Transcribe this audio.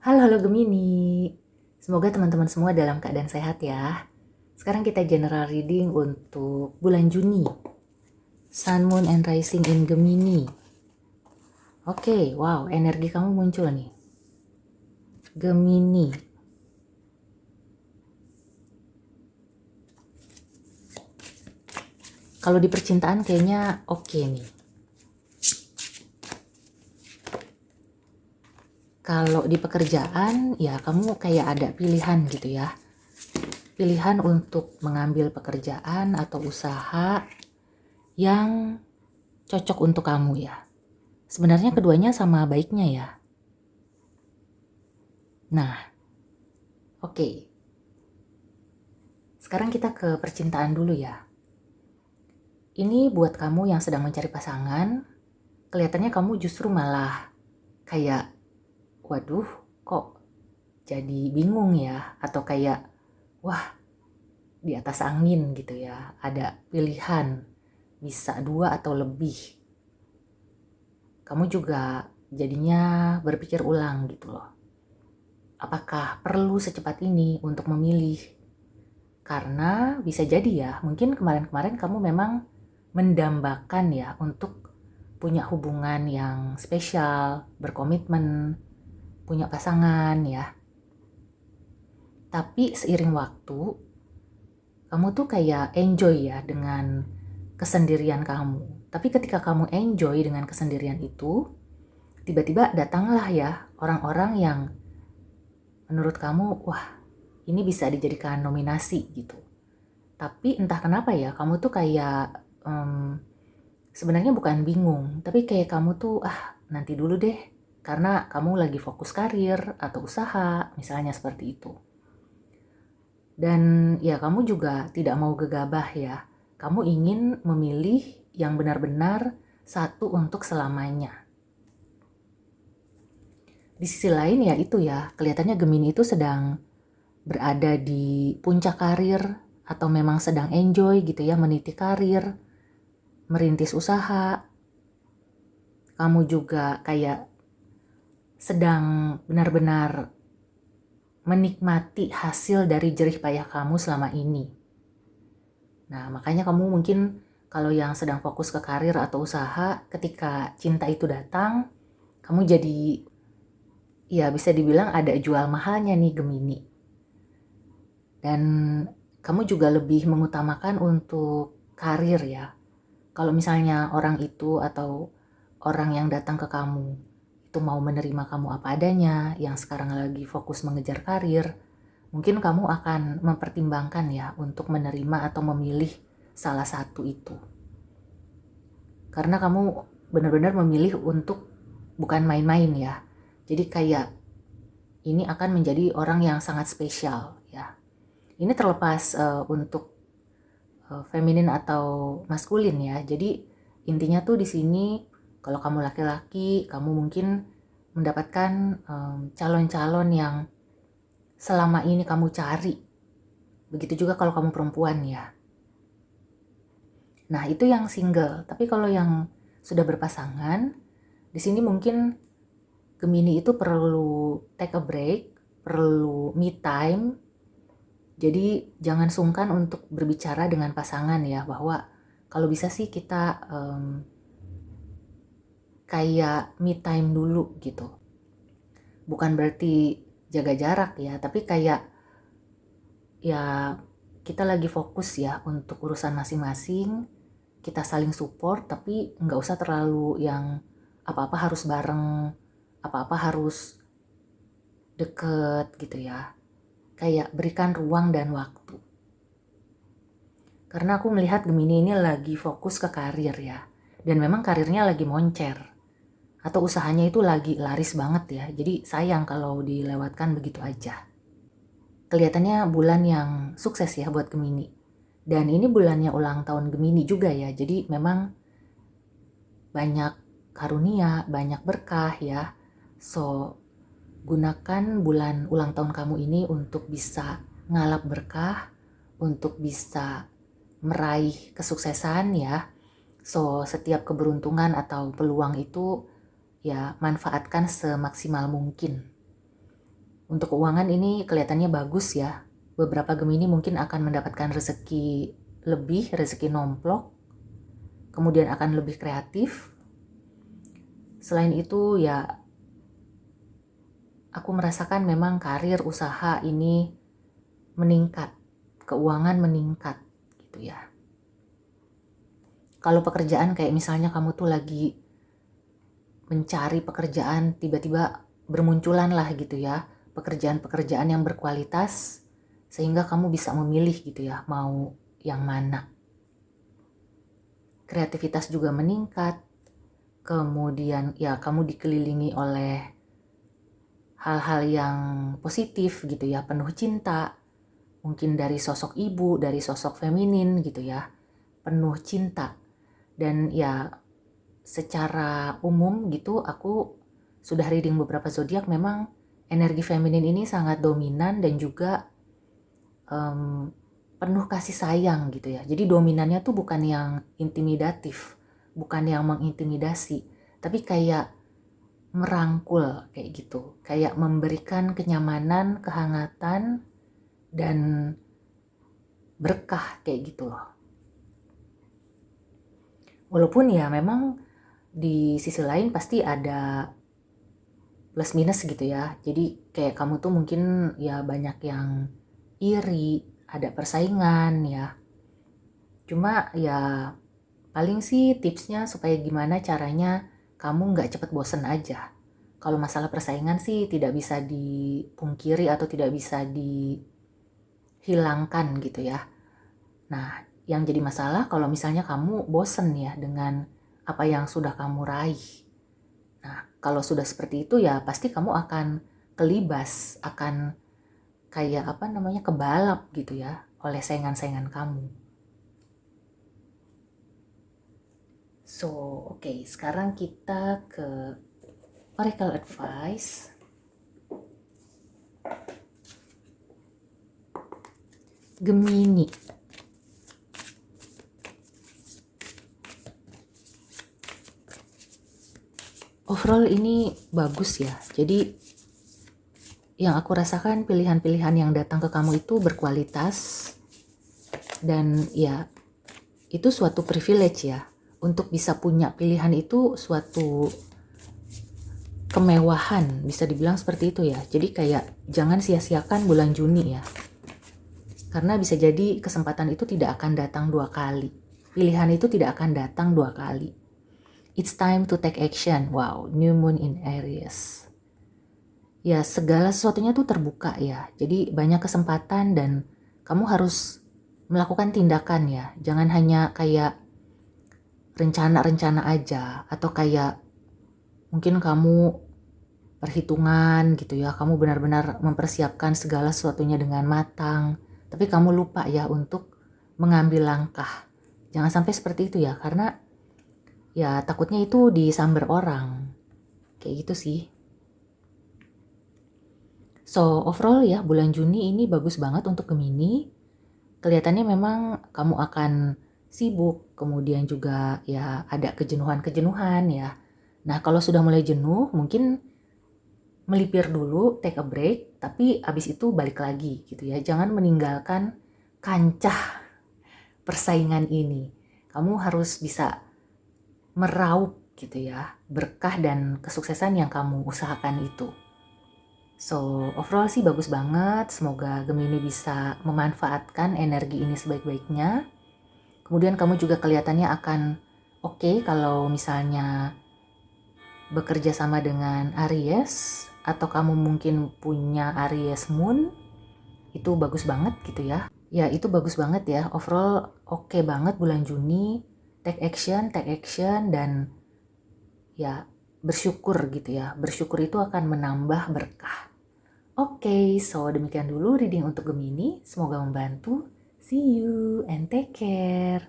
Halo, halo Gemini. Semoga teman-teman semua dalam keadaan sehat ya. Sekarang kita general reading untuk bulan Juni. Sun, Moon, and Rising in Gemini. Oke, wow, energi kamu muncul nih. Gemini. Kalau di percintaan kayaknya oke nih. Kalau di pekerjaan, ya kamu kayak ada pilihan gitu ya. Pilihan untuk mengambil pekerjaan atau usaha yang cocok untuk kamu ya. Sebenarnya keduanya sama baiknya ya. Nah, oke. Sekarang kita ke percintaan dulu ya. Ini buat kamu yang sedang mencari pasangan, kelihatannya kamu justru malah kayak, waduh, kok jadi bingung ya? Atau kayak, wah, di atas angin gitu ya. Ada pilihan, bisa 2 atau lebih. Kamu juga jadinya berpikir ulang gitu loh. Apakah perlu secepat ini untuk memilih? Karena bisa jadi ya, mungkin kemarin-kemarin kamu memang mendambakan ya untuk punya hubungan yang spesial, berkomitmen, punya pasangan ya. Tapi seiring waktu, kamu tuh kayak enjoy ya dengan kesendirian kamu. Tapi ketika kamu enjoy dengan kesendirian itu, tiba-tiba datanglah ya orang-orang yang menurut kamu, wah ini bisa dijadikan nominasi gitu. Tapi entah kenapa ya, kamu tuh kayak sebenarnya bukan bingung, tapi kayak kamu tuh nanti dulu deh, karena kamu lagi fokus karir atau usaha, misalnya seperti itu. Dan ya kamu juga tidak mau gegabah ya, kamu ingin memilih yang benar-benar satu untuk selamanya. Di sisi lain ya itu ya, kelihatannya Gemini itu sedang berada di puncak karir atau memang sedang enjoy gitu ya, meniti karir, merintis usaha. Kamu juga kayak sedang benar-benar menikmati hasil dari jerih payah kamu selama ini. Nah, makanya kamu mungkin kalau yang sedang fokus ke karir atau usaha, ketika cinta itu datang, kamu jadi, ya bisa dibilang ada jual mahalnya nih Gemini. Dan kamu juga lebih mengutamakan untuk karir ya. Kalau misalnya orang itu atau orang yang datang ke kamu itu mau menerima kamu apa adanya, yang sekarang lagi fokus mengejar karir, mungkin kamu akan mempertimbangkan ya untuk menerima atau memilih salah satu itu. Karena kamu benar-benar memilih untuk bukan main-main ya. Jadi kayak ini akan menjadi orang yang sangat spesial ya. Ini terlepas untuk feminin atau maskulin ya. Jadi intinya tuh di sini kalau kamu laki-laki, kamu mungkin mendapatkan calon-calon yang selama ini kamu cari. Begitu juga kalau kamu perempuan ya. Nah, itu yang single. Tapi kalau yang sudah berpasangan, di sini mungkin Gemini itu perlu take a break, perlu me time. Jadi jangan sungkan untuk berbicara dengan pasangan ya, bahwa kalau bisa sih kita kayak me time dulu gitu. Bukan berarti jaga jarak ya, tapi kayak ya kita lagi fokus ya untuk urusan masing-masing, kita saling support, tapi nggak usah terlalu yang apa-apa harus bareng, apa-apa harus deket gitu ya. Kayak berikan ruang dan waktu. Karena aku melihat Gemini ini lagi fokus ke karir ya. Dan memang karirnya lagi moncer. Atau usahanya itu lagi laris banget ya. Jadi sayang kalau dilewatkan begitu aja. Kelihatannya bulan yang sukses ya buat Gemini. Dan ini bulannya ulang tahun Gemini juga ya. Jadi memang banyak karunia, banyak berkah ya. So, gunakan bulan ulang tahun kamu ini untuk bisa ngalap berkah, untuk bisa meraih kesuksesan ya. So, setiap keberuntungan atau peluang itu ya manfaatkan semaksimal mungkin. Untuk keuangan ini kelihatannya bagus ya. Beberapa Gemini mungkin akan mendapatkan rezeki lebih, rezeki nomplok, kemudian akan lebih kreatif. Selain itu ya, aku merasakan memang karir usaha ini meningkat, keuangan meningkat gitu ya. Kalau pekerjaan kayak misalnya kamu tuh lagi mencari pekerjaan, tiba-tiba bermunculan lah gitu ya, pekerjaan-pekerjaan yang berkualitas sehingga kamu bisa memilih gitu ya, mau yang mana. Kreativitas juga meningkat, kemudian ya kamu dikelilingi oleh hal-hal yang positif gitu ya, penuh cinta, mungkin dari sosok ibu, dari sosok feminin gitu ya, penuh cinta. Dan ya secara umum gitu aku sudah reading beberapa zodiak, memang energi feminin ini sangat dominan dan juga penuh kasih sayang gitu ya. Jadi dominannya tuh bukan yang intimidatif, bukan yang mengintimidasi, tapi kayak merangkul kayak gitu, kayak memberikan kenyamanan, kehangatan, dan berkah kayak gitu loh. Walaupun ya memang di sisi lain pasti ada plus minus gitu ya. Jadi kayak kamu tuh mungkin ya banyak yang iri, ada persaingan ya. Cuma ya paling sih tipsnya supaya gimana caranya kamu nggak cepet bosen aja. Kalau masalah persaingan sih tidak bisa dipungkiri atau tidak bisa dihilangkan gitu ya. Nah, yang jadi masalah kalau misalnya kamu bosen ya dengan apa yang sudah kamu raih. Nah, kalau sudah seperti itu ya pasti kamu akan kelibas, akan kayak kebalap gitu ya oleh saingan-saingan kamu. So, oke, sekarang kita ke Oracle Advice. Gemini. Overall ini bagus ya. Jadi yang aku rasakan pilihan-pilihan yang datang ke kamu itu berkualitas. Dan ya itu suatu privilege ya. Untuk bisa punya pilihan itu suatu kemewahan, bisa dibilang seperti itu ya. Jadi kayak jangan sia-siakan bulan Juni ya. Karena bisa jadi kesempatan itu tidak akan datang 2 kali. Pilihan itu tidak akan datang 2 kali. It's time to take action. Wow, new moon in Aries. Ya segala sesuatunya tuh terbuka ya. Jadi banyak kesempatan dan kamu harus melakukan tindakan ya. Jangan hanya kayak rencana-rencana aja atau kayak mungkin kamu perhitungan gitu ya, kamu benar-benar mempersiapkan segala sesuatunya dengan matang, tapi kamu lupa ya untuk mengambil langkah. Jangan sampai seperti itu ya, karena ya takutnya itu disamber orang, kayak gitu sih. So overall ya bulan Juni ini bagus banget untuk Gemini. Kelihatannya memang kamu akan sibuk, kemudian juga ya ada kejenuhan-kejenuhan ya. Nah kalau sudah mulai jenuh mungkin melipir dulu, take a break, tapi abis itu balik lagi gitu ya. Jangan meninggalkan kancah persaingan ini. Kamu harus bisa meraup gitu ya, berkah dan kesuksesan yang kamu usahakan itu. So overall sih bagus banget. Semoga Gemini bisa memanfaatkan energi ini sebaik-baiknya. Kemudian kamu juga kelihatannya akan oke kalau misalnya bekerja sama dengan Aries, atau kamu mungkin punya Aries Moon, itu bagus banget gitu ya. Ya itu bagus banget ya, overall oke banget bulan Juni. Take action dan ya bersyukur gitu ya. Bersyukur itu akan menambah berkah. Oke, so demikian dulu reading untuk Gemini. Semoga membantu. See you and take care.